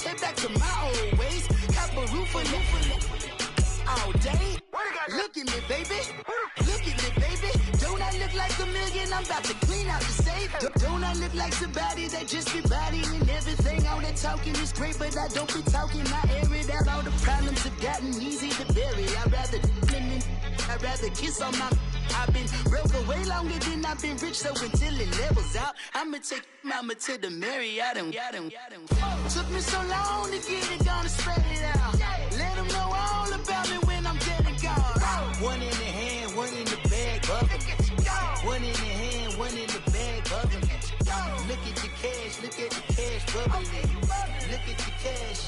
take back to my old ways. Cop a roof all day. Look at me, baby. Look at me, baby. Don't I look like a million? I'm about to clean out the safe. Don't I look like somebody that just be bodying everything? All that talking is great, but I don't be talking. I air it out. All the problems have gotten easy to bury. I'd rather kiss on my... I've been broke for way longer than I've been rich, so until it levels out, I'ma take mama to the Marriott and took me so long to get it, gonna spread it out. Let them know all about me when I'm dead and gone. One in the hand, one in the bag, bubbling. One in the hand, one in the bag, bubbling. Look at the cash, look at the cash, bubbling. Look at the cash,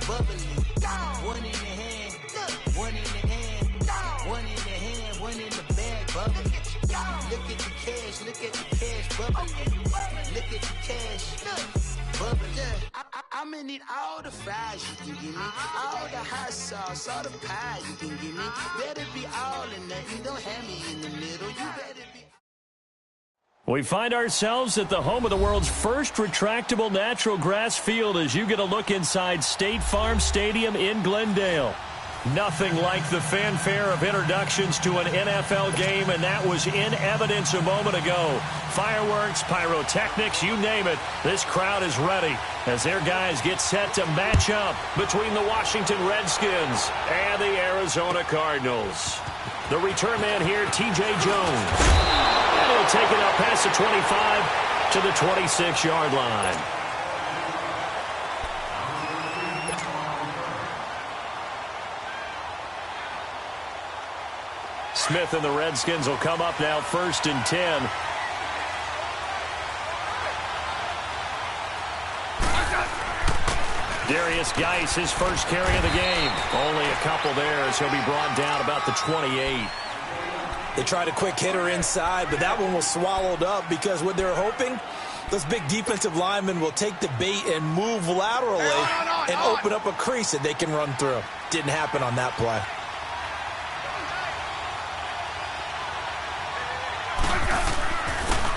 bubbling. One in the hand, one in the hand. One in the hand, one in the bag, bubbling. Look at the cash, look at the cash, bubbling. Look at the cash, bubbling. I'ma need all the fries you can give me, all the hot sauce, all the pie you can give me. Better be all or nothing, don't have me in the middle. You better be. We find ourselves at the home of the world's first retractable natural grass field as you get a look inside State Farm Stadium in Glendale. Nothing like the fanfare of introductions to an NFL game, and that was in evidence a moment ago. Fireworks, pyrotechnics, you name it. This crowd is ready as their guys get set to match up between the Washington Redskins and the Arizona Cardinals. The return man here, TJ Jones. And he'll take it up past the 25 to the 26-yard line. Smith and the Redskins will come up now 1st and 10. Darius Geis, his first carry of the game. Only a couple there as he'll be brought down about the 28. They tried a quick hitter inside, but that one was swallowed up because what they're hoping, those big defensive linemen will take the bait and move laterally and open up a crease that they can run through. Didn't happen on that play.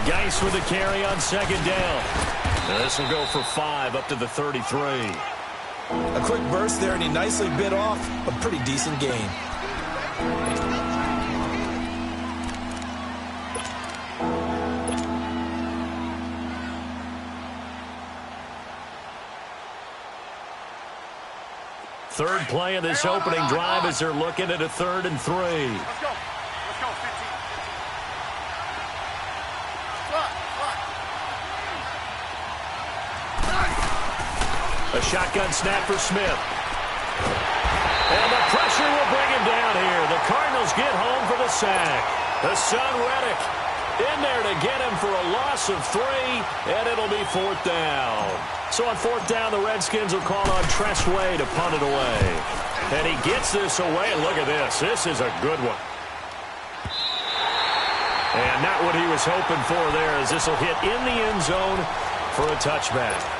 Geis with a carry on 2nd down. This will go for 5 up to the 33. A quick burst there, and he nicely bit off a pretty decent gain. Third play of this opening drive as they're looking at a 3rd and 3. Let's go. A shotgun snap for Smith. And the pressure will bring him down here. The Cardinals get home for the sack. The son Reddick in there to get him for a loss of 3, and it'll be 4th down. So on 4th down, the Redskins will call on Tressway to punt it away. And he gets this away, and look at this. This is a good one. And not what he was hoping for there, as this will hit in the end zone for a touchback.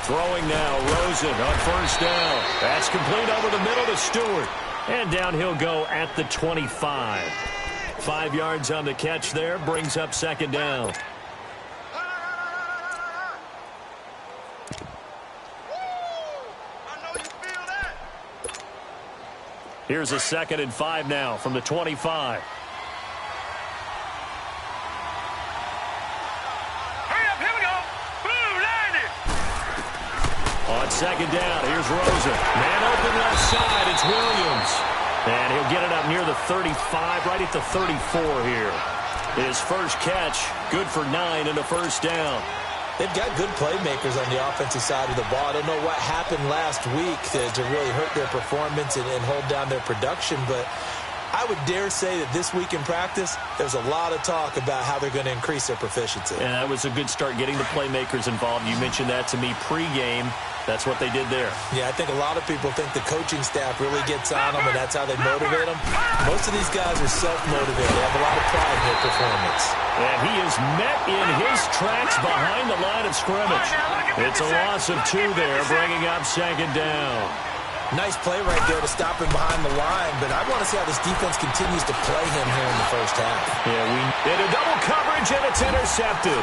Throwing now, Rosen on 1st down. That's complete over the middle to Stewart. And down he'll go at the 25. 5 yards on the catch there, brings up 2nd down. Here's a 2nd and 5 now from the 25. On 2nd down, here's Rosen. Man open left side, it's Williams. And he'll get it up near the 35, right at the 34 here. His first catch, good for 9 and a 1st down. They've got good playmakers on the offensive side of the ball. I don't know what happened last week to really hurt their performance and hold down their production, but I would dare say that this week in practice, there's a lot of talk about how they're going to increase their proficiency. And that was a good start getting the playmakers involved. You mentioned that to me pregame. That's what they did there. Yeah, I think a lot of people think the coaching staff really gets on them, and that's how they motivate them. Most of these guys are self-motivated. They have a lot of pride in their performance. And he is met in his tracks behind the line of scrimmage. It's a loss of 2 there, bringing up second down. Nice play right there to stop him behind the line, but I want to see how this defense continues to play him here in the first half. Yeah, in a double coverage, and it's intercepted.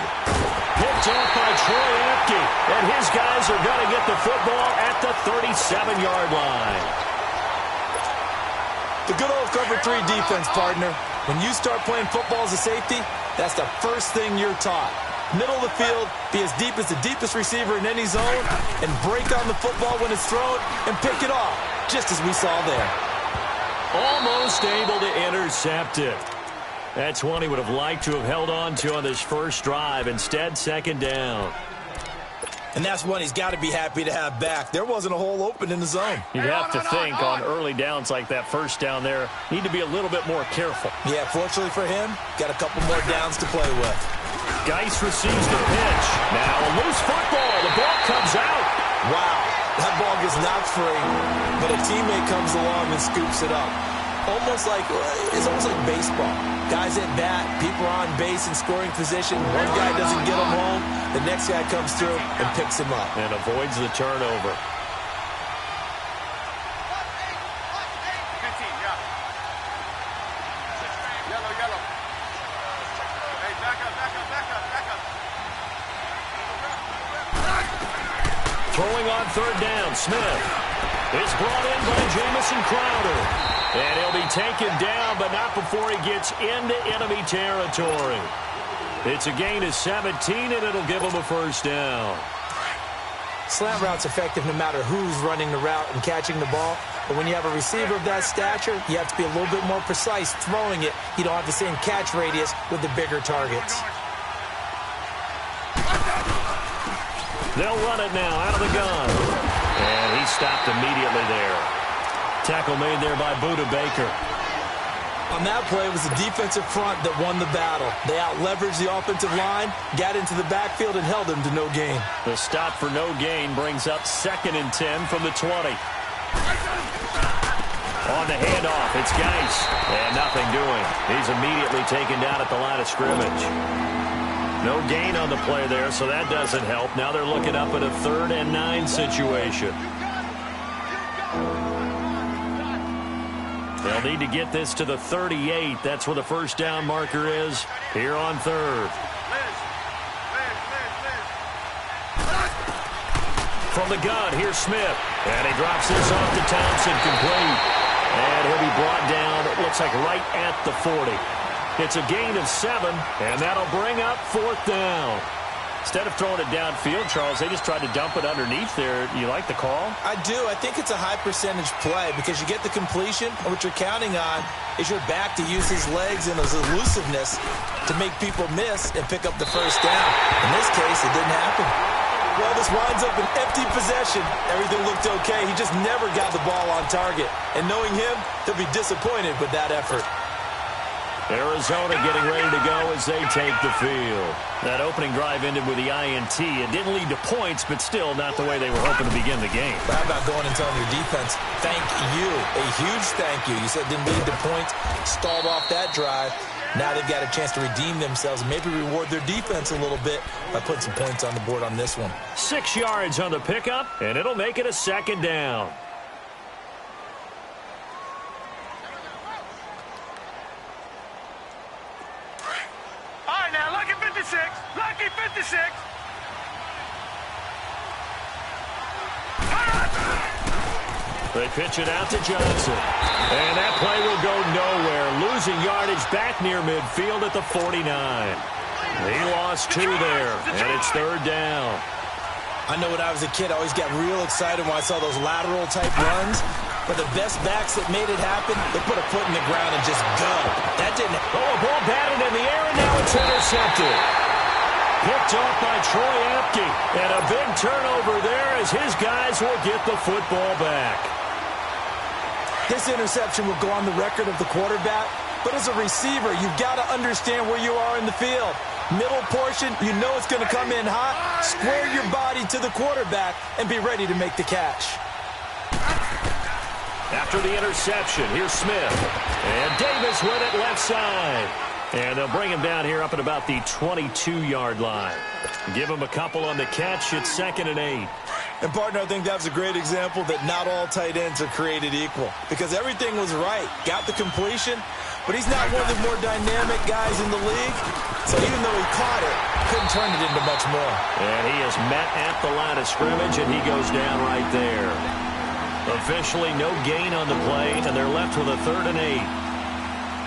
Picked off by Troy Apke, and his guys are going to get the football at the 37-yard line. The good old cover 3 defense, partner. When you start playing football as a safety, that's the first thing you're taught. Middle of the field, be as deep as the deepest receiver in any zone, and break on the football when it's thrown and pick it off, just as we saw there. Almost able to intercept it. That's one he would have liked to have held on to on this first drive. Instead, second down. And that's one he's got to be happy to have back. There wasn't a hole open in the zone. You'd have to think on early downs like that first down there, need to be a little bit more careful. Yeah, fortunately for him, got a couple more downs to play with. Geis receives the pitch. Now a loose football. The ball comes out. Wow, that ball gets knocked free, but a teammate comes along and scoops it up. It's almost like baseball. Guys at bat, people are on base in scoring position. One guy doesn't get him home. The next guy comes through and picks him up. And avoids the turnover. Throwing on third down, Smith is brought in by Jamison Crowder. And he'll be taken down, but not before he gets into enemy territory. It's a gain of 17, and it'll give him a first down. Slant route's effective no matter who's running the route and catching the ball. But when you have a receiver of that stature, you have to be a little bit more precise throwing it. You don't have the same catch radius with the bigger targets. They'll run it now out of the gun. And he stopped immediately there. Tackle made there by Budda Baker. On that play, it was the defensive front that won the battle. They out-leveraged the offensive line, got into the backfield, and held him to no gain. The stop for no gain brings up 2nd and 10 from the 20. On the handoff, it's Geis. And nothing doing. He's immediately taken down at the line of scrimmage. No gain on the play there, so that doesn't help. Now they're looking up at a 3rd and 9 situation. They'll need to get this to the 38. That's where the first down marker is here on 3rd. From the gun, here's Smith. And he drops this off to Thompson, complete. And he'll be brought down, it looks like right at the 40. It's a gain of 7, and that'll bring up 4th down. Instead of throwing it downfield, Charles, they just tried to dump it underneath there. You like the call? I do. I think it's a high percentage play because you get the completion, and what you're counting on is your back to use his legs and his elusiveness to make people miss and pick up the first down. In this case, it didn't happen. Well, this winds up an empty possession. Everything looked okay. He just never got the ball on target. And knowing him, he'll be disappointed with that effort. Arizona getting ready to go as they take the field. That opening drive ended with the INT. It didn't lead to points, but still not the way they were hoping to begin the game. But how about going and telling your defense, thank you, a huge thank you. You said it didn't lead to points, stalled off that drive. Now they've got a chance to redeem themselves and maybe reward their defense a little bit by putting some points on the board on this one. 6 yards on the pickup, and it'll make it a 2nd down. Lucky 56. They pitch it out to Johnson. And that play will go nowhere. Losing yardage back near midfield at the 49. He lost 2 there, and it's 3rd down. I know when I was a kid, I always got real excited when I saw those lateral-type runs. But the best backs that made it happen, they put a foot in the ground and just go. That didn't... Oh, a ball batted in the air, and now it's intercepted. Picked off by Troy Apke. And a big turnover there as his guys will get the football back. This interception will go on the record of the quarterback. But as a receiver, you've got to understand where you are in the field. Middle portion, you know it's going to come in hot. Square your body to the quarterback and be ready to make the catch. After the interception, here's Smith. And Davis with it left side. And they'll bring him down here up at about the 22-yard line. Give him a couple on the catch. It's 2nd and 8. And, partner, I think that's a great example that not all tight ends are created equal. Because everything was right. Got the completion, but he's not one of the more dynamic guys in the league. So even though he caught it, couldn't turn it into much more. And he is met at the line of scrimmage, and he goes down right there. Officially no gain on the play, and they're left with a 3rd and 8.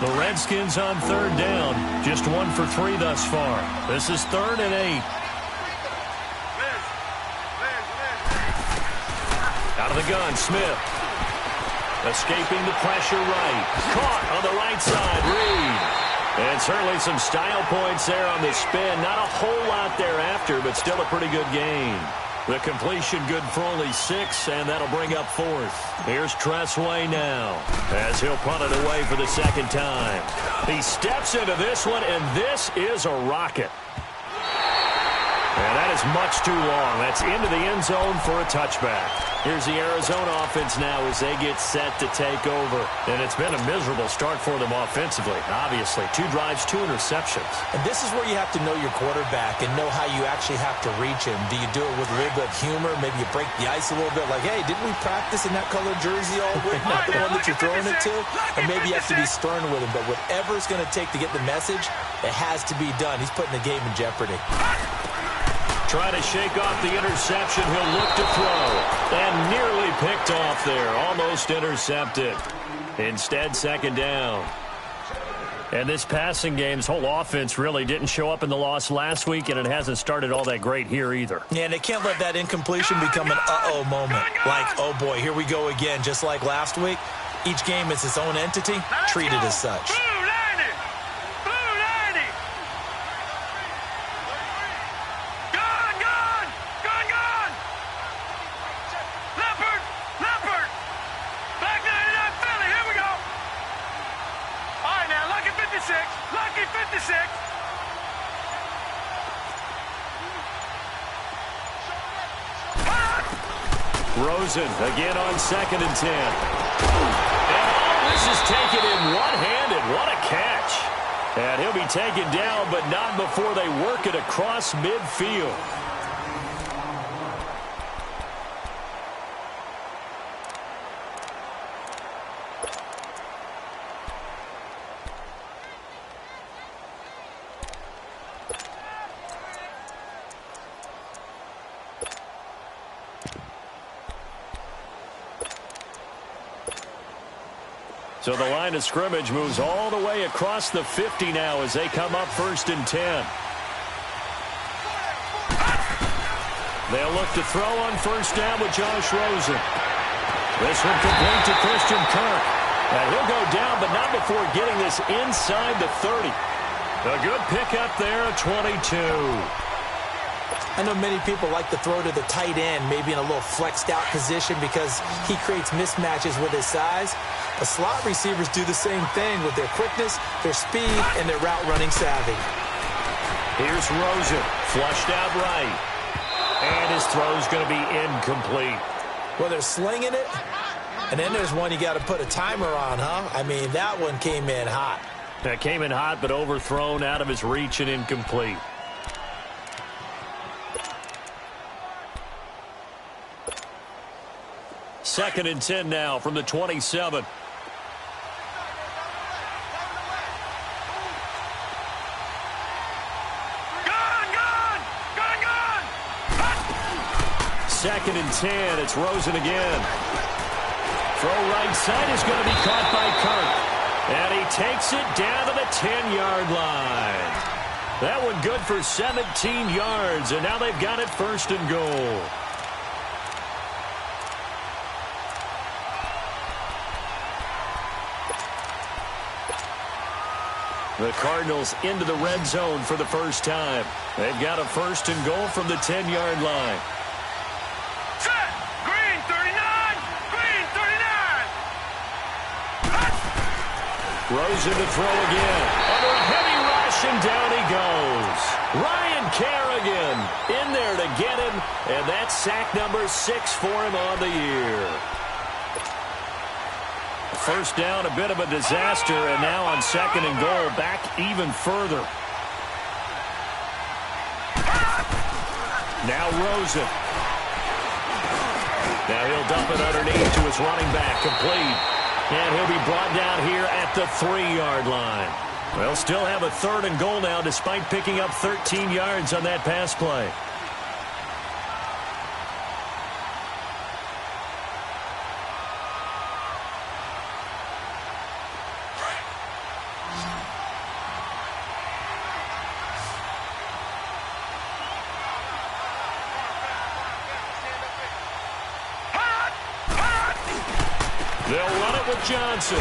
The Redskins on 3rd down. Just 1 for 3 thus far. This is 3rd and 8. Out of the gun, Smith. Escaping the pressure right. Caught on the right side, Reed. And certainly some style points there on the spin. Not a whole lot thereafter, but still a pretty good game. The completion good for only 6, and that'll bring up 4th. Here's Tressway now, as he'll punt it away for the 2nd time. He steps into this one, and this is a rocket. And that is much too long. That's into the end zone for a touchback. Here's the Arizona offense now as they get set to take over. And it's been a miserable start for them offensively, obviously. 2 drives, 2 interceptions. And this is where you have to know your quarterback and know how you actually have to reach him. Do you do it with a little bit of humor? Maybe you break the ice a little bit like, hey, didn't we practice in that colored jersey all week? Not the one that you're throwing it to? And maybe you have to be stern with him. But whatever it's going to take to get the message, it has to be done. He's putting the game in jeopardy. Try to shake off the interception. He'll look to throw. And nearly picked off there. Almost intercepted. Instead, 2nd down. And this passing game's whole offense really didn't show up in the loss last week, and it hasn't started all that great here either. Yeah, and they can't let that incompletion become an uh-oh moment. Like, oh boy, here we go again. Just like last week, each game is its own entity, treated as such. Rosen again on 2nd and 10. And all this is taken in one-handed. What a catch. And he'll be taken down, but not before they work it across midfield. So the line of scrimmage moves all the way across the 50 now as they come up 1st and 10. They'll look to throw on 1st down with Josh Rosen. This one complete to Christian Kirk. And he'll go down, but not before getting this inside the 30. A good pickup there at 22. I know many people like to throw to the tight end, maybe in a little flexed out position because he creates mismatches with his size. But slot receivers do the same thing with their quickness, their speed, and their route running savvy. Here's Rosen, flushed out right. And his throw's going to be incomplete. Well, they're slinging it, and then there's one you got to put a timer on, huh? I mean, that one came in hot. That came in hot, but overthrown, out of his reach, and incomplete. Second and 10 now from the 27. Second and 10. It's Rosen again. Throw right side is going to be caught by Kirk. And he takes it down to the 10-yard line. That one good for 17 yards. And now they've got it 1st and goal. The Cardinals into the red zone for the first time. They've got a 1st and goal from the 10-yard line. Set! Green 39! Green 39! Rosen to throw again. Under a heavy rush, Rushing down he goes. Ryan Kerrigan in there to get him, and that's sack number 6 for him on the year. First down, a bit of a disaster, and now on 2nd and goal, back even further. Now Rosen. Now he'll dump it underneath to his running back, complete. And he'll be brought down here at the 3-yard line. They'll still have a 3rd and goal now, despite picking up 13 yards on that pass play. They'll run it with Johnson.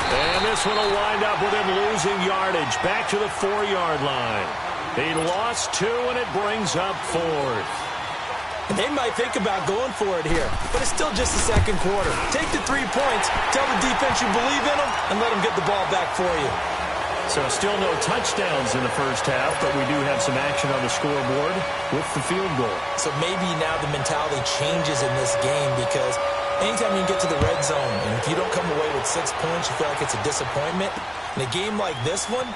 And this one will wind up with him losing yardage back to the 4-yard line. He lost 2, and it brings up 4th. They might think about going for it here, but it's still just the 2nd quarter. Take the 3 points, tell the defense you believe in them, and let them get the ball back for you. So still no touchdowns in the first half, but we do have some action on the scoreboard with the field goal. So maybe now the mentality changes in this game, because anytime you get to the red zone, and if you don't come away with 6 points, you feel like it's a disappointment. In a game like this one,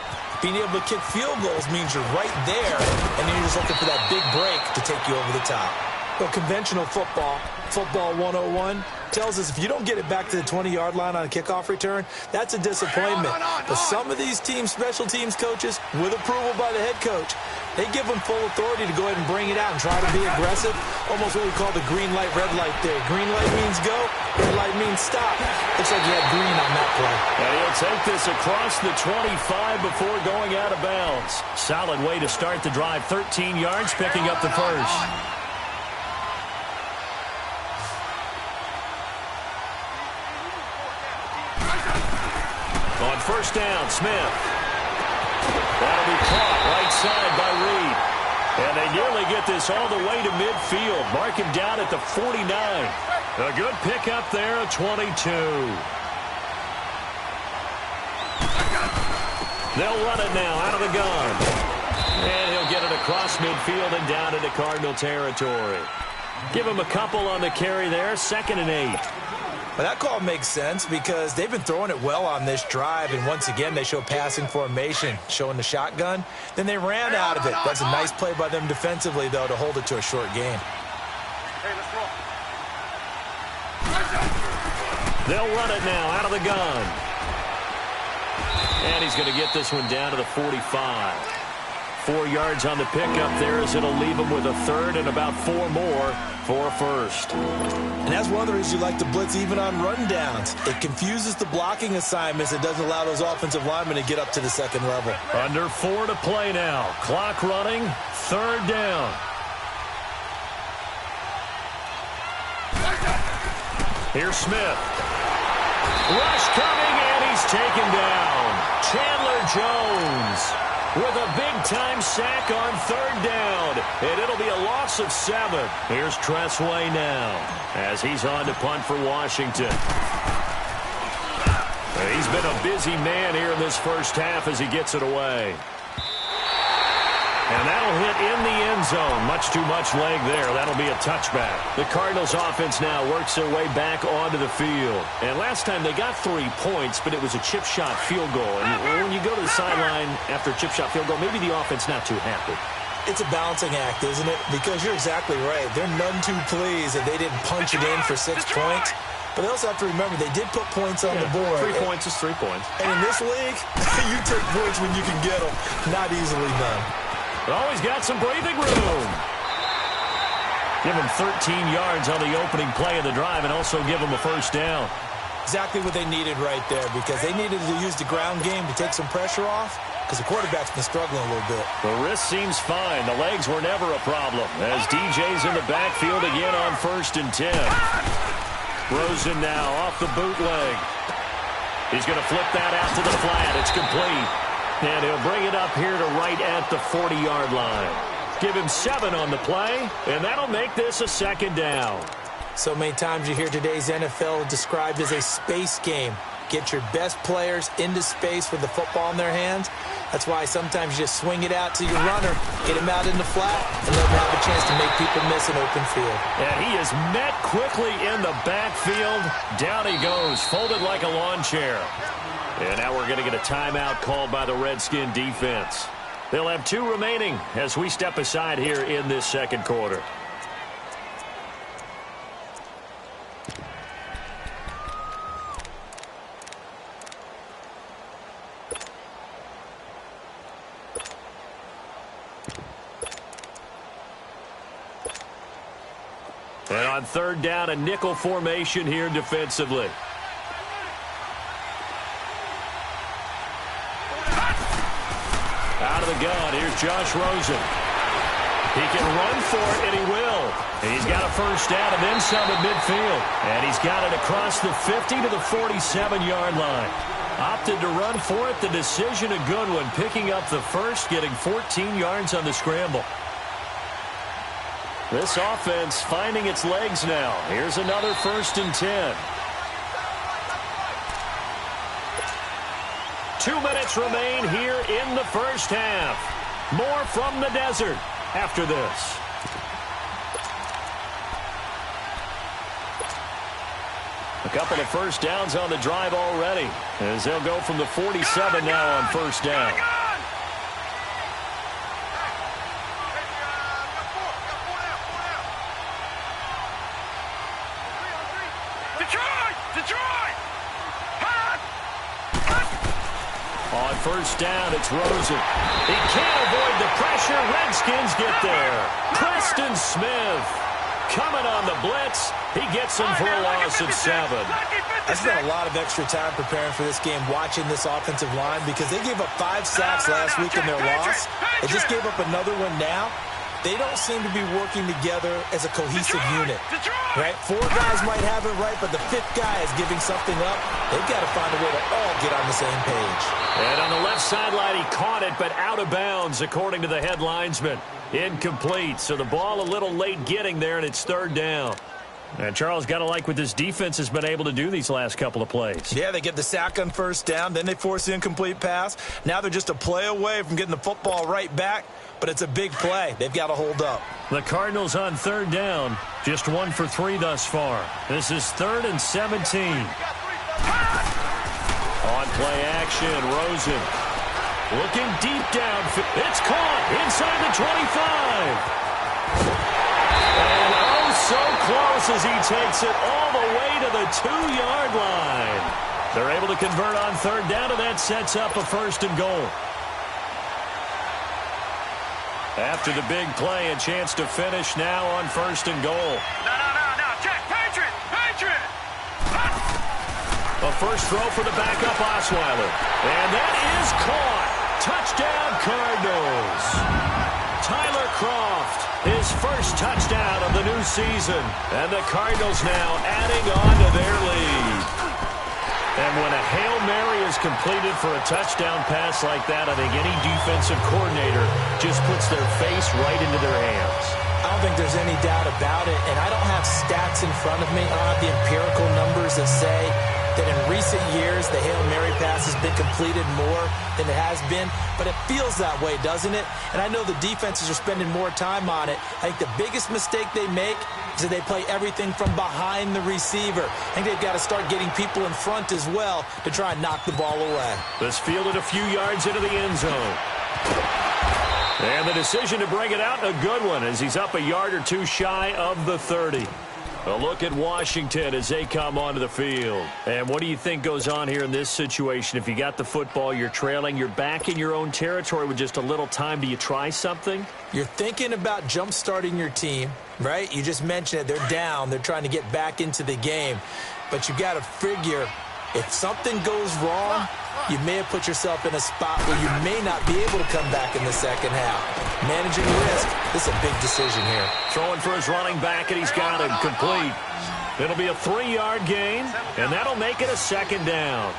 being able to kick field goals means you're right there, and then you're just looking for that big break to take you over the top. Well, conventional football 101, tells us if you don't get it back to the 20-yard line on a kickoff return, that's a disappointment. But some of these teams, special teams coaches, with approval by the head coach, they give them full authority to go ahead and bring it out and try to be aggressive. Almost what we call the green light, red light theory. Green light means go, red light means stop. Looks like you had green on that play. And he'll take this across the 25 before going out of bounds. Solid way to start the drive. 13 yards, picking up the first. On first down, Smith. That'll be caught right side by Reed. And they nearly get this all the way to midfield. Mark him down at the 49. A good pickup there, a 22. They'll run it now out of the gun. And he'll get it across midfield and down into Cardinal territory. Give him a couple on the carry there, 2nd and 8. Well, that call makes sense because they've been throwing it well on this drive, and once again they show passing formation, showing the shotgun. Then they ran out of it. That's a nice play by them defensively, though, to hold it to a short game. Hey, let's roll. They'll run it now out of the gun. And he's going to get this one down to the 45. 4 yards on the pickup there as it'll leave him with a 3rd and about 4 more for a first. And that's one of the reasons you like to blitz even on rundowns. It confuses the blocking assignments. It doesn't allow those offensive linemen to get up to the 2nd level. Under 4 to play now. Clock running. 3rd down. Here's Smith. Rush coming, and he's taken down. Chandler Jones with a big-time sack on 3rd down. And it'll be a loss of 7. Here's Tressway now as he's on to punt for Washington. He's been a busy man here in this first half as he gets it away. And that'll hit in the end zone. Much too much leg there. That'll be a touchback. The Cardinals offense now works their way back onto the field. And last time they got 3 points, but it was a chip shot field goal. And when you go to the sideline after a chip shot field goal, maybe the offense not too happy. It's a balancing act, isn't it? Because you're exactly right. They're none too pleased that they didn't punch it in for 6 points. But they also have to remember they did put points on the board. 3 points is 3 points. And in this league, you take points when you can get them. Not easily done. Oh, he's got some breathing room. Give him 13 yards on the opening play of the drive and also give him a first down. Exactly what they needed right there, because they needed to use the ground game to take some pressure off, because the quarterback's been struggling a little bit. The wrist seems fine. The legs were never a problem as DJ's in the backfield again on 1st and 10. Rosen now off the bootleg. He's going to flip that out to the flat. It's complete. And he'll bring it up here to right at the 40-yard line. Give him 7 on the play, and that'll make this a 2nd down. So many times you hear today's NFL described as a space game. get your best players into space with the football in their hands. That's why sometimes you just swing it out to your runner, get him out in the flat, and let him have a chance to make people miss an open field. And he is met quickly in the backfield. Down he goes, folded like a lawn chair. And now we're going to get a timeout called by the Redskin defense. They'll have 2 remaining as we step aside here in this second quarter. And on third down, a nickel formation here defensively. Out of the gun, here's Josh Rosen. He can run for it, and he will. And he's got a first down and then some at midfield. And he's got it across the 50 to the 47-yard line. Opted to run for it. The decision a good one. Picking up the first, getting 14 yards on the scramble. This offense finding its legs now. Here's another 1st and 10. 2 minutes remain here in the first half. More from the desert after this. A couple of first downs on the drive already, as they'll go from the 47 now on first down. On first down, it's Rosen. He can't avoid the pressure. Redskins get there. Preston Smith coming on the blitz. He gets him for a loss of 7. I spent a lot of extra time preparing for this game, watching this offensive line, because they gave up 5 sacks last week in their loss. They just gave up another one now. They don't seem to be working together as a cohesive unit, right? 4 guys might have it right, but the 5th guy is giving something up. They've got to find a way to all get on the same page. And on the left sideline, he caught it, but out of bounds, according to the head linesman. Incomplete, so the ball a little late getting there, and it's 3rd down. And Charles, got to like what this defense has been able to do these last couple of plays. Yeah, they get the sack on first down, then they force the incomplete pass. Now they're just a play away from getting the football right back, but it's a big play. They've got to hold up. The Cardinals on 3rd down, just 1 for 3 thus far. This is 3rd and 17. On play action, Rosen looking deep down. It's caught inside the 25. And oh, so close as he takes it all the way to the 2-yard line. They're able to convert on 3rd down, and that sets up a 1st and goal. After the big play, a chance to finish now on 1st and goal. No. Check. Patriot. A first throw for the backup Osweiler. And that is caught. Touchdown, Cardinals. Tyler Kroft, his first touchdown of the new season. And the Cardinals now adding on to their lead. And when a Hail Mary is completed for a touchdown pass like that, I think any defensive coordinator just puts their face right into their hands. I don't think there's any doubt about it, and I don't have stats in front of me. I don't have the empirical numbers that say that in recent years the Hail Mary pass has been completed more than it has been, but it feels that way, doesn't it? And I know the defenses are spending more time on it. I think the biggest mistake they make is that they play everything from behind the receiver. I think they've got to start getting people in front as well to try and knock the ball away. This fielded a few yards into the end zone. And the decision to bring it out, a good one, as he's up a yard or 2 shy of the 30. A look at Washington as they come onto the field. And what do you think goes on here in this situation? If you got the football, you're trailing, you're back in your own territory with just a little time. Do you try something? You're thinking about jump-starting your team, right? You just mentioned it. They're down. They're trying to get back into the game. But you got to figure, if something goes wrong, you may have put yourself in a spot where you may not be able to come back in the second half. Managing risk, this is a big decision here. Throwing for his running back, and he's got him complete. It'll be a 3-yard gain, and that'll make it a 2nd down.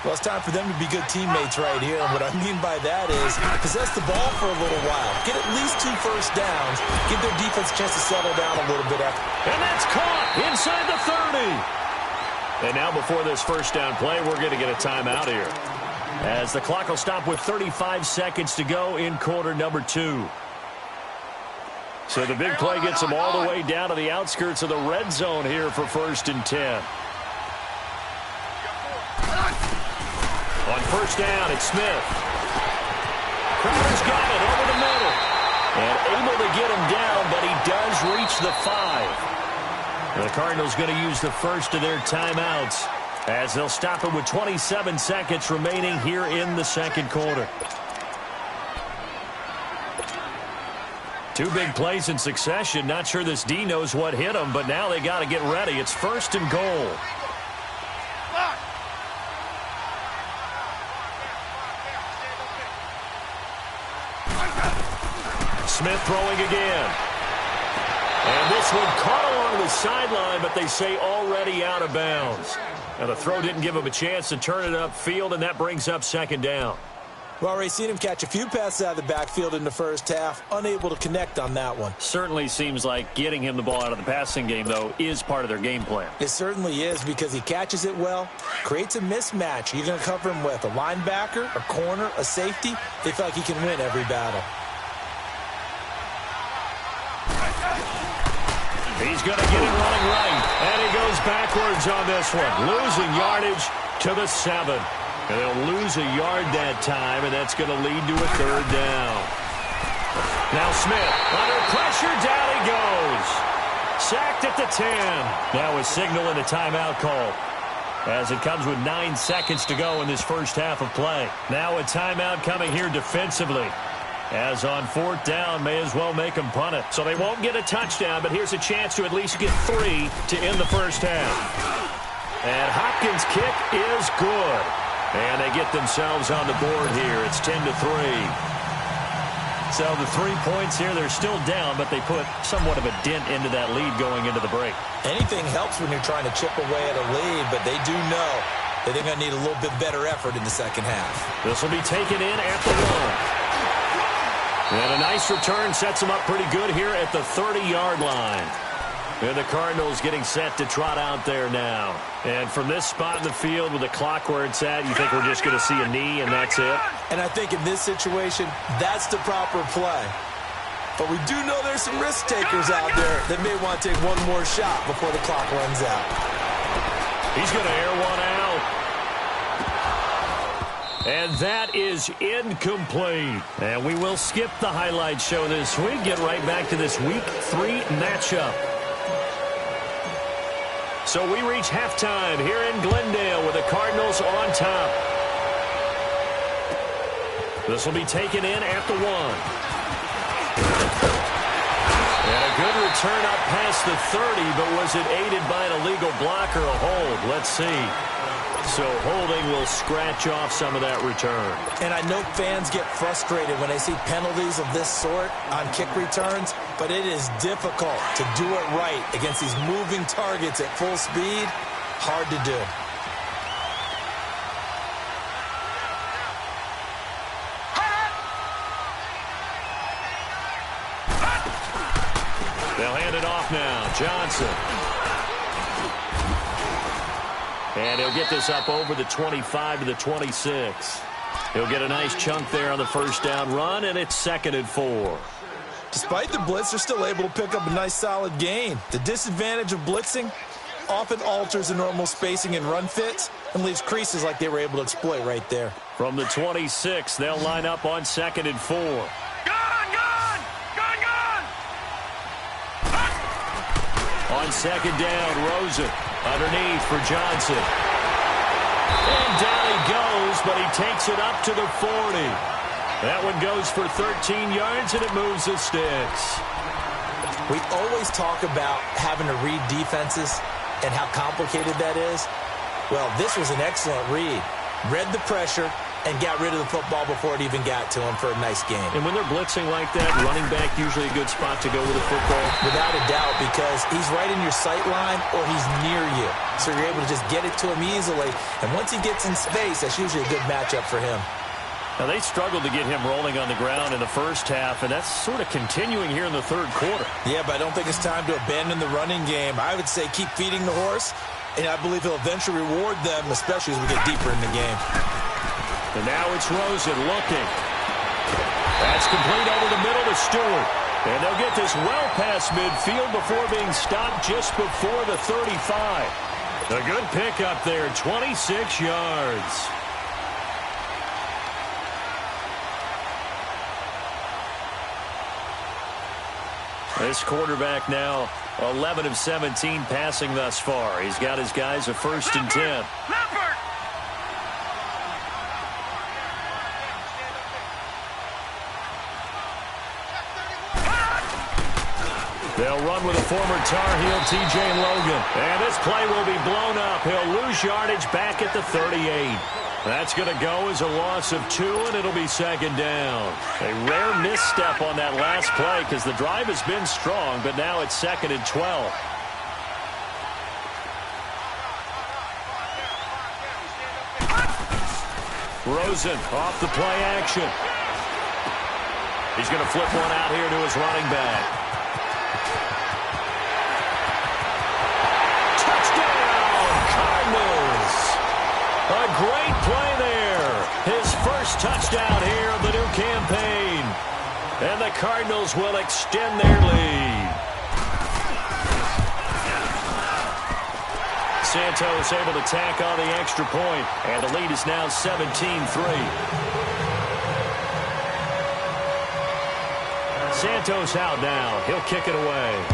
Well, it's time for them to be good teammates right here, and what I mean by that is possess the ball for a little while. Get at least 2 first downs. Give their defense a chance to settle down a little bit after. And that's caught inside the 30. And now before this first down play, we're going to get a timeout here, as the clock will stop with 35 seconds to go in quarter number 2. So the big play gets them all the way down to the outskirts of the red zone here for 1st and 10. On first down, it's Smith. Crowder's got it over the middle. And able to get him down, but he does reach the 5. The Cardinals going to use the first of their timeouts, as they'll stop it with 27 seconds remaining here in the second quarter. 2 big plays in succession. Not sure this D knows what hit him, but now they got to get ready. It's 1st and goal. Smith throwing again. And this one caught along the sideline, but they say already out of bounds. Now the throw didn't give him a chance to turn it upfield, and that brings up 2nd down. Well, already seen him catch a few passes out of the backfield in the first half. Unable to connect on that one. Certainly seems like getting him the ball out of the passing game, though, is part of their game plan. It certainly is, because he catches it well, creates a mismatch. You're going to cover him with a linebacker, a corner, a safety. They feel like he can win every battle. He's going to get it running right, and he goes backwards on this one, losing yardage to the 7. And they'll lose a yard that time, and that's going to lead to a 3rd down. Now Smith, under pressure, down he goes. Sacked at the 10. Now a signal and a timeout call, as it comes with 9 seconds to go in this first half of play. Now a timeout coming here defensively, as on 4th down, may as well make them punt it. So they won't get a touchdown, but here's a chance to at least get 3 to end the first half. And Hopkins' kick is good. And they get themselves on the board here. It's 10-3. So the 3 points here, they're still down, but they put somewhat of a dent into that lead going into the break. Anything helps when you're trying to chip away at a lead, but they do know that they're going to need a little bit better effort in the second half. This will be taken in at the 1. And a nice return sets them up pretty good here at the 30-yard line. And the Cardinals getting set to trot out there now. And from this spot in the field with the clock where it's at, you think we're just going to see a knee and that's it? And I think in this situation, that's the proper play. But we do know there's some risk takers out there that may want to take one more shot before the clock runs out. He's going to air one out. And that is incomplete. And we will skip the highlight show this week. Get right back to this Week 3 matchup. So we reach halftime here in Glendale with the Cardinals on top. This will be taken in at the 1. And a good return up past the 30, but was it aided by an illegal block or a hold? Let's see. So holding will scratch off some of that return. And I know fans get frustrated when they see penalties of this sort on kick returns, but it is difficult to do it right against these moving targets at full speed. Hard to do. They'll hand it off now. Johnson. And he'll get this up over the 25 to the 26. He'll get a nice chunk there on the first down run, and it's 2nd and 4. Despite the blitz, they're still able to pick up a nice solid gain. The disadvantage of blitzing often alters the normal spacing and run fits and leaves creases like they were able to exploit right there. From the 26, they'll line up on 2nd and 4. On 2nd down, Rosen underneath for Johnson. And down he goes, but he takes it up to the 40. That one goes for 13 yards, and it moves the sticks. We always talk about having to read defenses and how complicated that is. Well, this was an excellent read. Read the pressure and got rid of the football before it even got to him for a nice game. And when they're blitzing like that, running back usually a good spot to go with the football? Without a doubt, because he's right in your sight line or he's near you. So you're able to just get it to him easily. And once he gets in space, that's usually a good matchup for him. Now, they struggled to get him rolling on the ground in the first half, and that's sort of continuing here in the third quarter. Yeah, but I don't think it's time to abandon the running game. I would say keep feeding the horse, and I believe he'll eventually reward them, especially as we get deeper in the game. And now it's Rosen looking. That's complete over the middle to Stewart. And they'll get this well past midfield before being stopped just before the 35. A good pickup there, 26 yards. This quarterback now 11 of 17 passing thus far. He's got his guys a 1st and 10. They'll run with a former Tar Heel, T.J. Logan. And this play will be blown up. He'll lose yardage back at the 38. That's going to go as a loss of 2, and it'll be 2nd down. A rare misstep on that last play because the drive has been strong, but now it's 2nd and 12. Rosen off the play action. He's going to flip one out here to his running back. Touchdown, Cardinals. A great play there. His first touchdown here of the new campaign. And the Cardinals will extend their lead. Santos able to tack on the extra point, and the lead is now 17-3. Santos out now. He'll kick it away.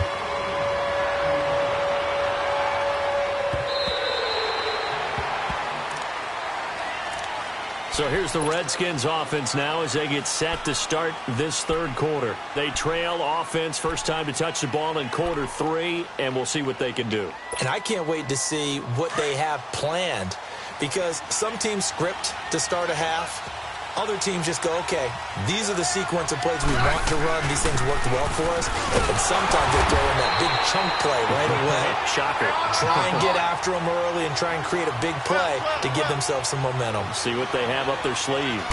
So here's the Redskins offense now as they get set to start this third quarter. They trail offense, first time to touch the ball in quarter 3, and we'll see what they can do. And I can't wait to see what they have planned, because some teams script to start a half. Other teams just go, okay, these are the sequence of plays we want to run. These things worked well for us. And sometimes they throw in that big chunk play right away. Shocker. Try and get after them early and try and create a big play to give themselves some momentum. See what they have up their sleeve.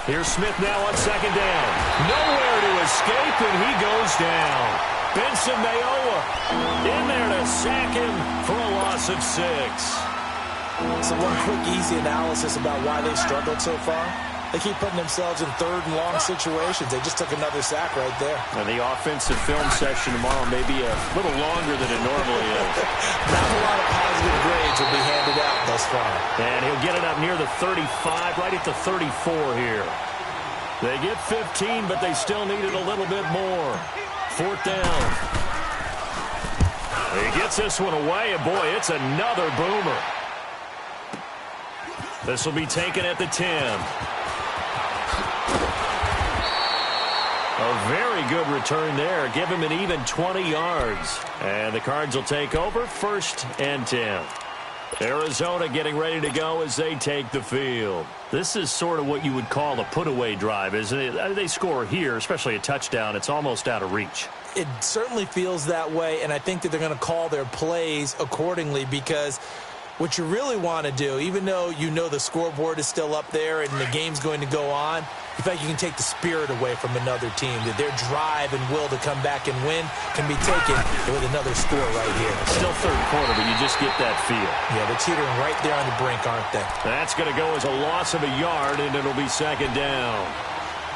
Here's Smith now on 2nd down. Nowhere to escape, and he goes down. Benson Mayowa in there to sack him for a loss of 6. So one quick, easy analysis about why they've struggled so far. They keep putting themselves in 3rd and long situations. They just took another sack right there. And the offensive film session tomorrow may be a little longer than it normally is. Not a lot of positive grades will be handed out thus far. And he'll get it up near the 35, right at the 34 here. They get 15, but they still need it a little bit more. 4th down. He gets this one away, and boy, it's another boomer. This will be taken at the 10. A very good return there. Give him an even 20 yards. And the Cards will take over, 1st and 10. Arizona getting ready to go as they take the field. This is sort of what you would call a put-away drive, isn't it? They score here, especially a touchdown. It's almost out of reach. It certainly feels that way, and I think that they're going to call their plays accordingly, because what you really want to do, even though you know the scoreboard is still up there and the game's going to go on, in fact, you can take the spirit away from another team. That their drive and will to come back and win can be taken with another score right here. Still third quarter, but you just get that feel. Yeah, they're teetering right there on the brink, aren't they? That's going to go as a loss of a yard, and it'll be 2nd down.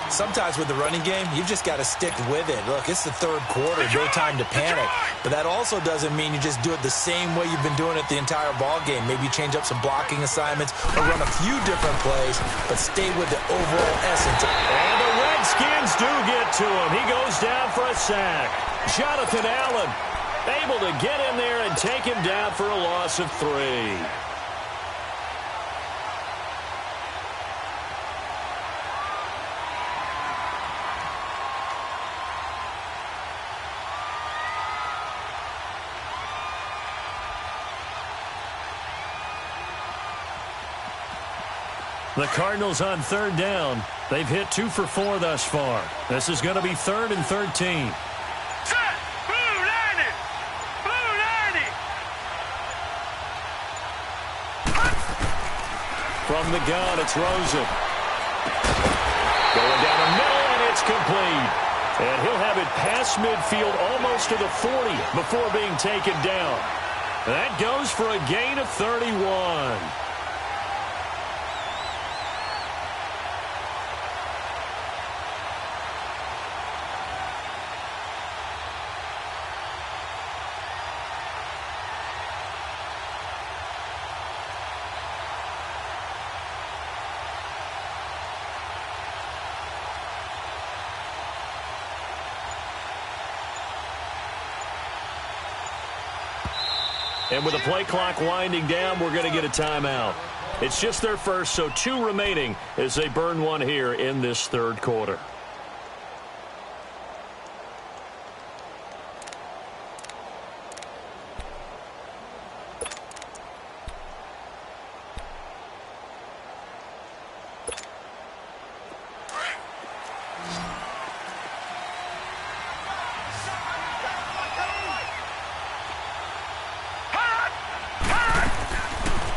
Sometimes with the running game, you've just got to stick with it. Look, it's the third quarter, no time to panic. But that also doesn't mean you just do it the same way you've been doing it the entire ball game. Maybe change up some blocking assignments or run a few different plays, but stay with the overall essence. And the Redskins do get to him. He goes down for a sack. Jonathan Allen able to get in there and take him down for a loss of 3. The Cardinals on 3rd down. They've hit 2 for 4 thus far. This is going to be 3rd and 13. Set! Blue 90! Blue 90! From the gun, it's Rosen. Going down the middle, and it's complete. And he'll have it past midfield almost to the 40 before being taken down. That goes for a gain of 31. And with the play clock winding down, we're going to get a timeout. It's just their first, so 2 remaining as they burn one here in this third quarter.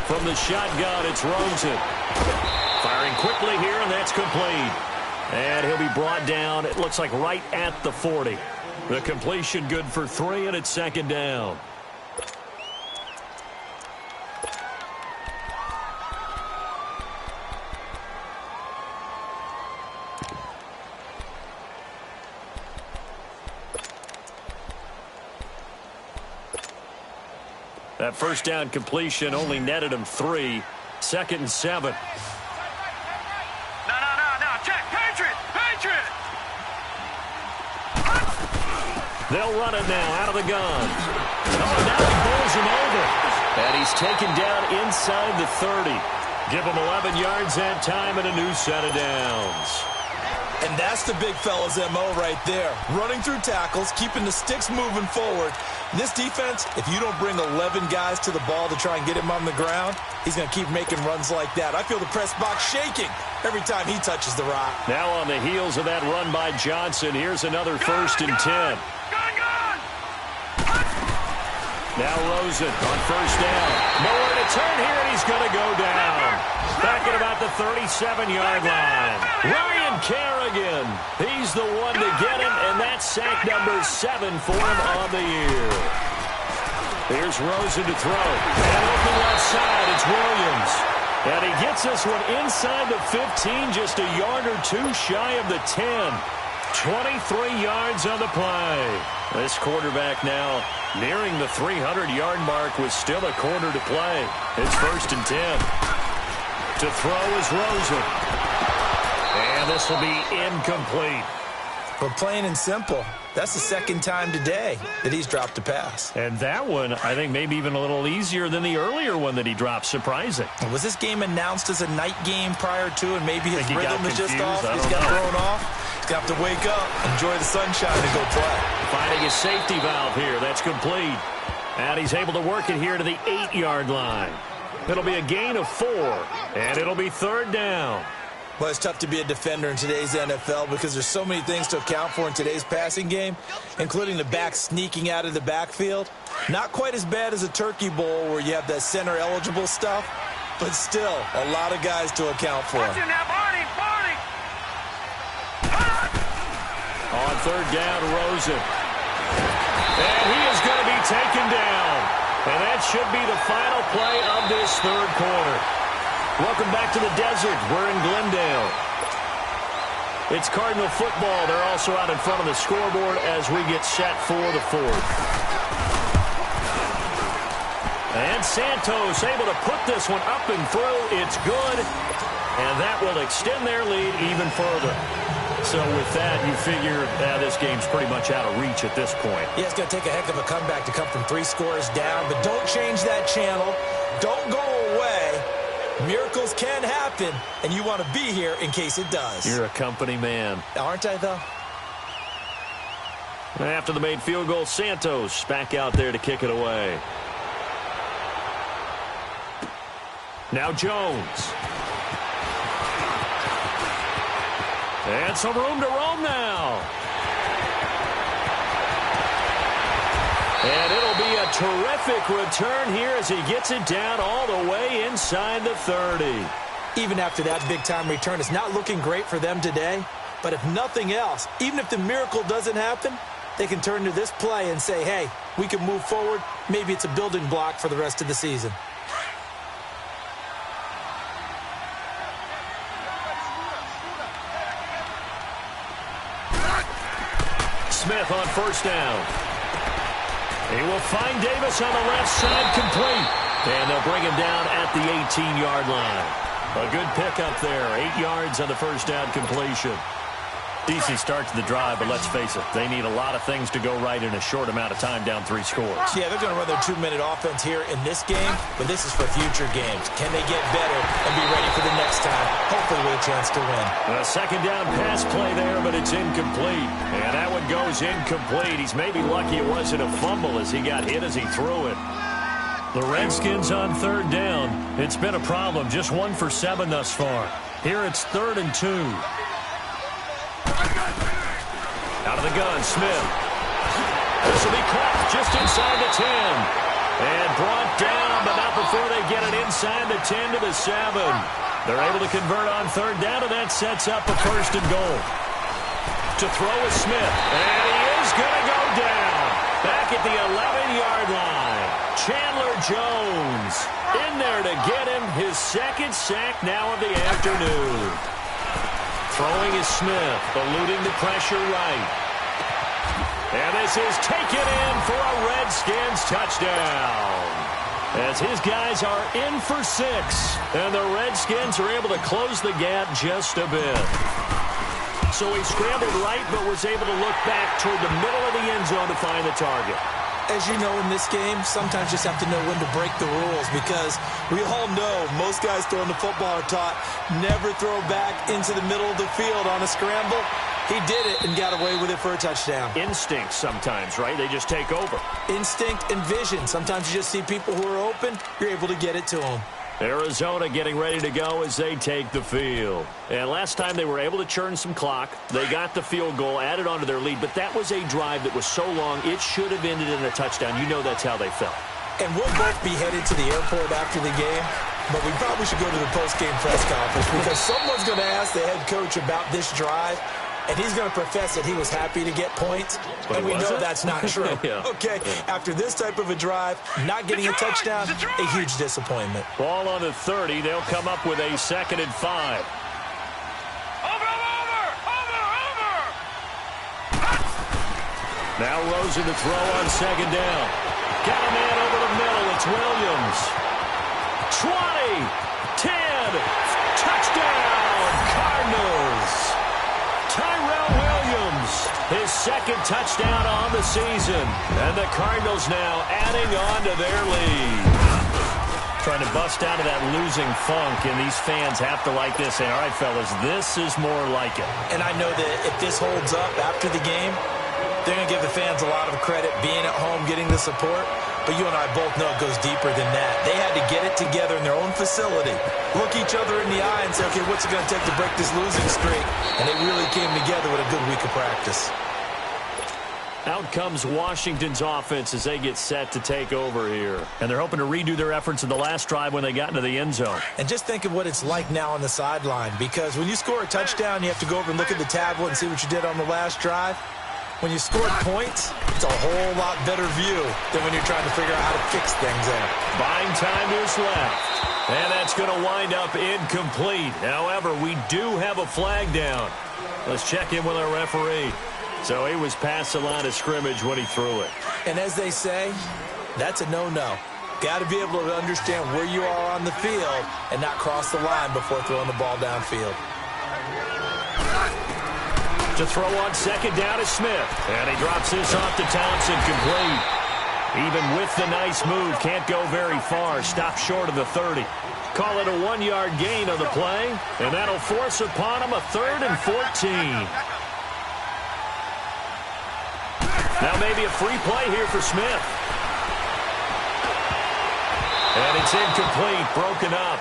From the shotgun, it's Rosen. Firing quickly here, and that's complete. And he'll be brought down, it looks like right at the 40. The completion good for 3, and it's second down. That first down completion only netted him 3. 2nd and 7. No. Check. Patriot. They'll run it now out of the gun. Oh, now he pulls him over. And he's taken down inside the 30. Give him 11 yards that time and a new set of downs. And that's the big fella's MO right there. Running through tackles, keeping the sticks moving forward. This defense, if you don't bring 11 guys to the ball to try and get him on the ground, he's going to keep making runs like that. I feel the press box shaking every time he touches the rock. Now on the heels of that run by Johnson, here's another 1st and 10. Now Rosen on 1st down. Nowhere to turn here, and he's going to go down. Back at about the 37-yard line. Ryan Kerrigan, he's the one to get him, and that's sack number 7 for him on the year. Here's Rosen to throw. And looking left side, it's Williams. And he gets this one inside the 15, just a yard or 2 shy of the 10. 23 yards on the play. This quarterback now nearing the 300-yard mark with still a quarter to play. It's 1st and 10. To throw is Rosen. And this will be incomplete. But plain and simple, that's the 2nd time today that he's dropped a pass. And that one, I think, maybe even a little easier than the earlier one that he dropped. Surprising. Was this game announced as a night game prior to, and maybe his rhythm is just off? He's got thrown off. He's going to have to wake up, enjoy the sunshine, and go play. Finding his safety valve here. That's complete. And he's able to work it here to the 8-yard line. It'll be a gain of 4, and it'll be 3rd down. Well, it's tough to be a defender in today's NFL because there's so many things to account for in today's passing game, including the back sneaking out of the backfield. Not quite as bad as a turkey bowl where you have that center-eligible stuff, but still a lot of guys to account for. Watch it now, Barney. On 3rd down, Rosen. And he is going to be taken down. And that should be the final play of this 3rd quarter. Welcome back to the desert. We're in Glendale. It's Cardinal football. They're also out in front of the scoreboard as we get set for the 4th. And Santos able to put this one up and through. It's good. And that will extend their lead even further. So with that, you figure this game's pretty much out of reach at this point. Yeah, it's going to take a heck of a comeback to come from 3 scores down. But don't change that channel. Don't go away. Miracles can happen, and you want to be here in case it does. You're a company man. Aren't I, though? After the made field goal, Santos back out there to kick it away. Now Jones. And some room to roam now. And it'll be a terrific return here as he gets it down all the way inside the 30. even after that big-time return. It's not looking great for them today, but if nothing else, even if the miracle doesn't happen, they can turn to this play and say, hey, we can move forward. Maybe it's a building block for the rest of the season. Smith on first down. He will find Davis on the left side, complete. And they'll bring him down at the 18-yard line. A good pickup there. 8 yards on the first down completion. Decent start to the drive, but let's face it, they need a lot of things to go right in a short amount of time, down 3 scores. Yeah, they're going to run their 2-minute offense here in this game, but this is for future games. Can they get better and be ready for the next time? Hopefully with a chance to win. A second down pass play there, but it's incomplete. And that one goes incomplete. He's maybe lucky it wasn't a fumble as he got hit as he threw it. The Redskins on third down. It's been a problem. Just 1 for 7 thus far. Here it's 3rd and 2. Out of the gun, Smith. This will be caught just inside the 10. And brought down, but not before they get it inside the 10 to the 7. They're able to convert on third down, and that sets up a 1st and goal. To throw is Smith. And he is going to go down. Back at the 11-yard line. Chandler Jones in there to get him his 2nd sack now of the afternoon. Throwing is Smith, eluding the pressure right. And this is taken in for a Redskins touchdown. As his guys are in for 6. And the Redskins are able to close the gap just a bit. So he scrambled right, but was able to look back toward the middle of the end zone to find the target. As you know, in this game, sometimes you just have to know when to break the rules, because we all know most guys throwing the football are taught never throw back into the middle of the field on a scramble. He did it and got away with it for a touchdown. Instinct sometimes, right? They just take over. Instinct and vision. Sometimes you just see people who are open, you're able to get it to them. Arizona getting ready to go as they take the field. And last time they were able to churn some clock. They got the field goal, added on to their lead, but that was a drive that was so long, it should have ended in a touchdown. You know that's how they felt. And we'll both be headed to the airport after the game, but we probably should go to the post-game press conference, because someone's going to ask the head coach about this drive, and he's going to profess that he was happy to get points, and we know that's not true. Yeah. Okay, after this type of a drive, not getting a touchdown, a huge disappointment. Ball on the 30. They'll come up with a 2nd and 5. Now Rosen to throw on 2nd down. Got a man over the middle. It's Williams. 20, 10, touchdown, Cardinals. Tyrell Williams, his 2nd touchdown on the season. And the Cardinals now adding on to their lead. Trying to bust out of that losing funk, and these fans have to like this. Saying, all right, fellas, this is more like it. And I know that if this holds up after the game, they're going to give the fans a lot of credit being at home, getting the support. But you and I both know it goes deeper than that. They had to get it together in their own facility, look each other in the eye and say, okay, what's it going to take to break this losing streak? And they really came together with a good week of practice. Out comes Washington's offense as they get set to take over here. And they're hoping to redo their efforts in the last drive when they got into the end zone. And just think of what it's like now on the sideline, because when you score a touchdown, you have to go over and look at the tablet and see what you did on the last drive. When you scored points, it's a whole lot better view than when you're trying to figure out how to fix things out. Buying time is left. And that's going to wind up incomplete. However, we do have a flag down. Let's check in with our referee. So he was past the line of scrimmage when he threw it. And as they say, that's a no-no. Got to be able to understand where you are on the field and not cross the line before throwing the ball downfield. To throw on 2nd down is Smith. And he drops this off to Thompson, complete. Even with the nice move, can't go very far. Stop short of the 30. Call it a 1-yard gain on the play. And that'll force upon him a 3rd and 14. Now maybe a free play here for Smith. And it's incomplete, broken up.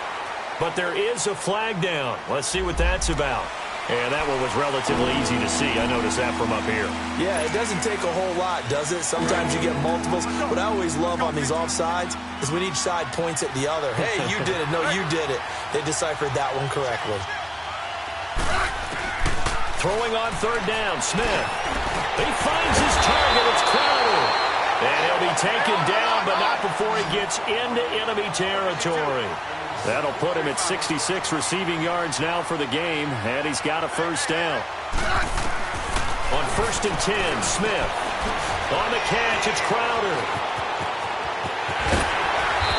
But there is a flag down. Let's see what that's about. And that one was relatively easy to see. I noticed that from up here. Yeah, it doesn't take a whole lot, does it? Sometimes you get multiples. What I always love on these offsides is when each side points at the other. Hey, you did it. No, you did it. They deciphered that one correctly. Throwing on third down, Smith. He finds his target. It's Crowder. And he'll be taken down, but not before he gets into enemy territory. That'll put him at 66 receiving yards now for the game, and he's got a first down. On 1st and 10, Smith. On the catch, it's Crowder.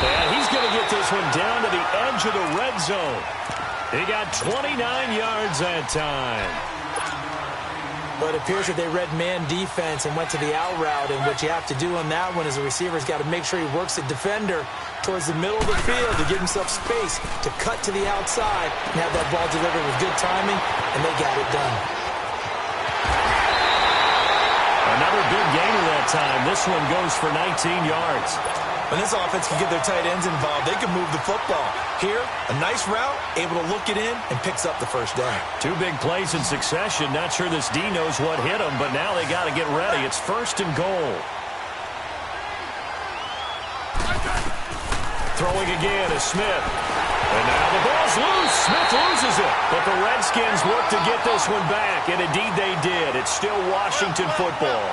And he's going to get this one down to the edge of the red zone. He got 29 yards that time. But it appears that they read man defense and went to the out route, and what you have to do on that one is the receiver's got to make sure he works the defender towards the middle of the field to give himself space to cut to the outside and have that ball delivered with good timing, and they got it done. Another big gainer that time. This one goes for 19 yards. When this offense can get their tight ends involved, they can move the football. Here, a nice route, able to look it in, and picks up the first down. Two big plays in succession. Not sure this D knows what hit him, but now they got to get ready. It's 1st and goal. Throwing again is Smith. And now the ball's loose. Smith loses it. But the Redskins look to get this one back, and indeed they did. It's still Washington football.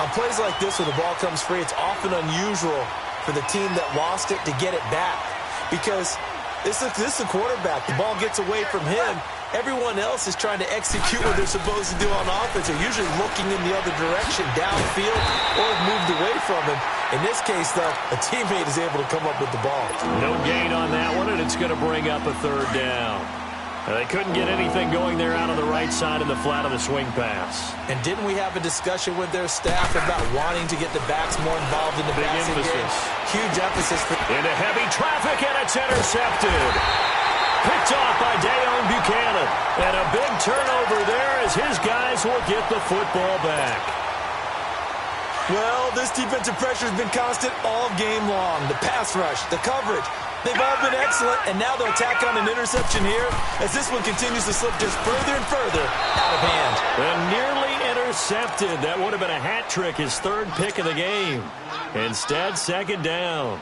On plays like this where the ball comes free, it's often unusual for the team that lost it to get it back. Because this is a quarterback. The ball gets away from him. Everyone else is trying to execute what they're supposed to do on offense. They're usually looking in the other direction, downfield, or moved away from him. In this case, though, a teammate is able to come up with the ball. No gain on that one, and it's going to bring up a third down. They couldn't get anything going there out on the right side of the flat of the swing pass. And didn't we have a discussion with their staff about wanting to get the backs more involved in the passing game? Huge emphasis. Into heavy traffic, and it's intercepted. Picked off by Dayon Buchanan. And a big turnover there as his guys will get the football back. Well, this defensive pressure has been constant all game long. The pass rush, the coverage, they've all been excellent, and now they'll tack on an interception here as this one continues to slip just further and further out of hand. And nearly intercepted. That would have been a hat trick, his third pick of the game. Instead, 2nd down.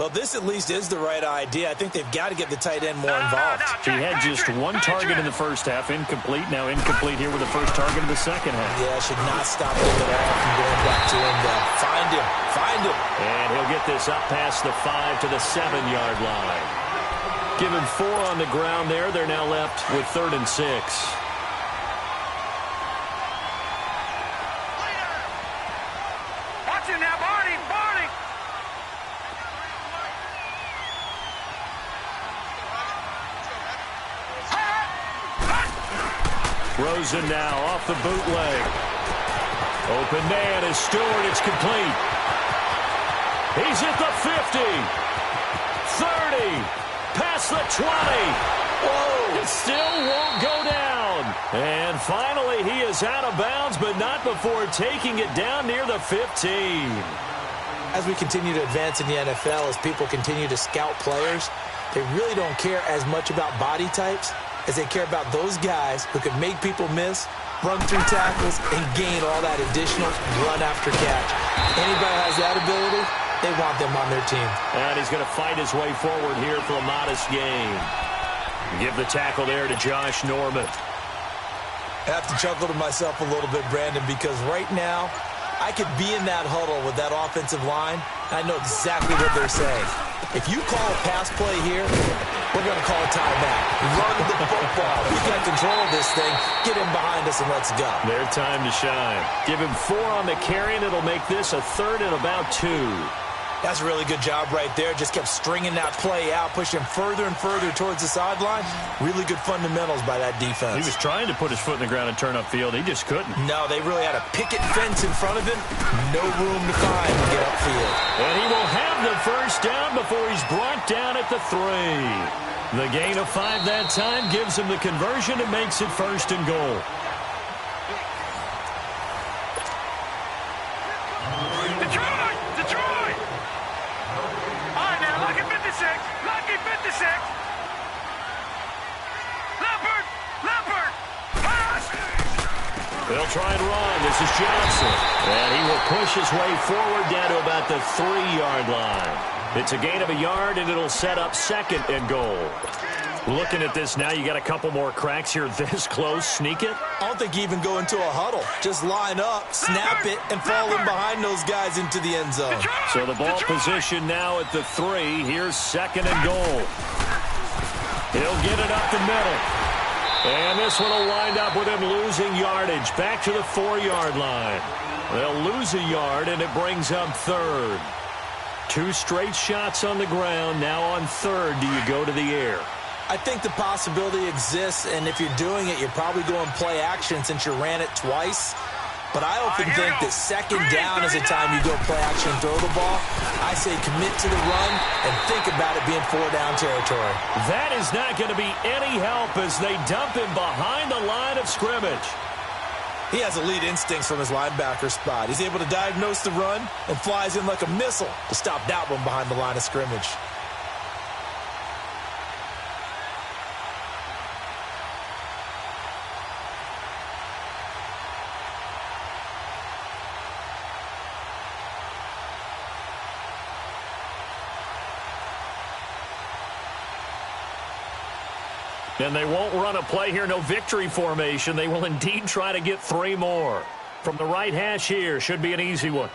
Well, this at least is the right idea. I think they've got to get the tight end more involved. He had just one target in the first half, incomplete. Now incomplete here with the first target of the second half. Yeah, should not stop him at all from going back to him. Find him. Find him. And he'll get this up past the 5 to the 7-yard line. Give him 4 on the ground there. They're now left with 3rd and 6. Watch it now, Barney. Barney. Rosen now off the bootleg. Open man is Stewart. It's complete. He's at the 50. 30. Past the 20. Whoa. It still won't go down. And finally he is out of bounds, but not before taking it down near the 15. As we continue to advance in the NFL, as people continue to scout players, they really don't care as much about body types as they care about those guys who can make people miss, run through tackles, and gain all that additional run after catch. Anybody who has that ability, they want them on their team. And he's going to fight his way forward here for a modest gain. Give the tackle there to Josh Norman. I have to chuckle to myself a little bit, Brandon, because right now I could be in that huddle with that offensive line, and I know exactly what they're saying. If you call a pass play here, we're going to call a timeout. Run the football. We got control of this thing. Get him behind us and let's go. Their time to shine. Give him 4 on the carry, and it'll make this a 3rd and about 2. That's a really good job right there. Just kept stringing that play out, pushing him further and further towards the sideline. Really good fundamentals by that defense. He was trying to put his foot in the ground and turn upfield. He just couldn't. No, they really had a picket fence in front of him. No room to find to get upfield. And he will have the first down before he's brought down at the 3. The gain of 5 that time gives him the conversion and makes it 1st and goal. Lucky 56. Leopard. try and run. This is Johnson. And he will push his way forward down to about the 3-yard line. It's a gain of a yard, and it'll set up 2nd and goal. Looking at this now, you got a couple more cracks here this close. Sneak it? I don't think you even go into a huddle. Just line up, snap it, and fall in behind those guys into the end zone. So the ball position now at the 3. Here's 2nd and goal. He'll get it up the middle. And this one will wind up with him losing yardage. Back to the 4-yard line. They'll lose a yard, and it brings up 3rd. 2 straight shots on the ground. Now on 3rd, do you go to the air? I think the possibility exists, and if you're doing it, you're probably going play action since you ran it twice. But I often think that 2nd down is the time you go play action and throw the ball. I say commit to the run and think about it being 4-down territory. That is not going to be any help as they dump him behind the line of scrimmage. He has elite instincts from his linebacker spot. He's able to diagnose the run and flies in like a missile to stop that one behind the line of scrimmage. And they won't run a play here, no victory formation. They will indeed try to get 3 more. From the right hash here, should be an easy one.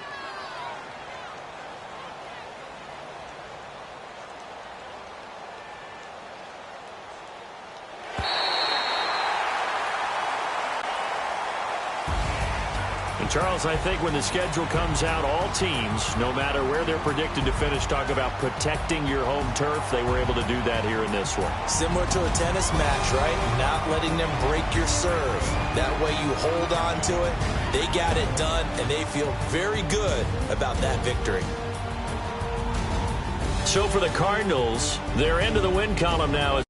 And Charles, I think when the schedule comes out, all teams, no matter where they're predicted to finish, talk about protecting your home turf. They were able to do that here in this one. Similar to a tennis match, right? Not letting them break your serve. That way you hold on to it. They got it done, and they feel very good about that victory. So for the Cardinals, they're into the win column now.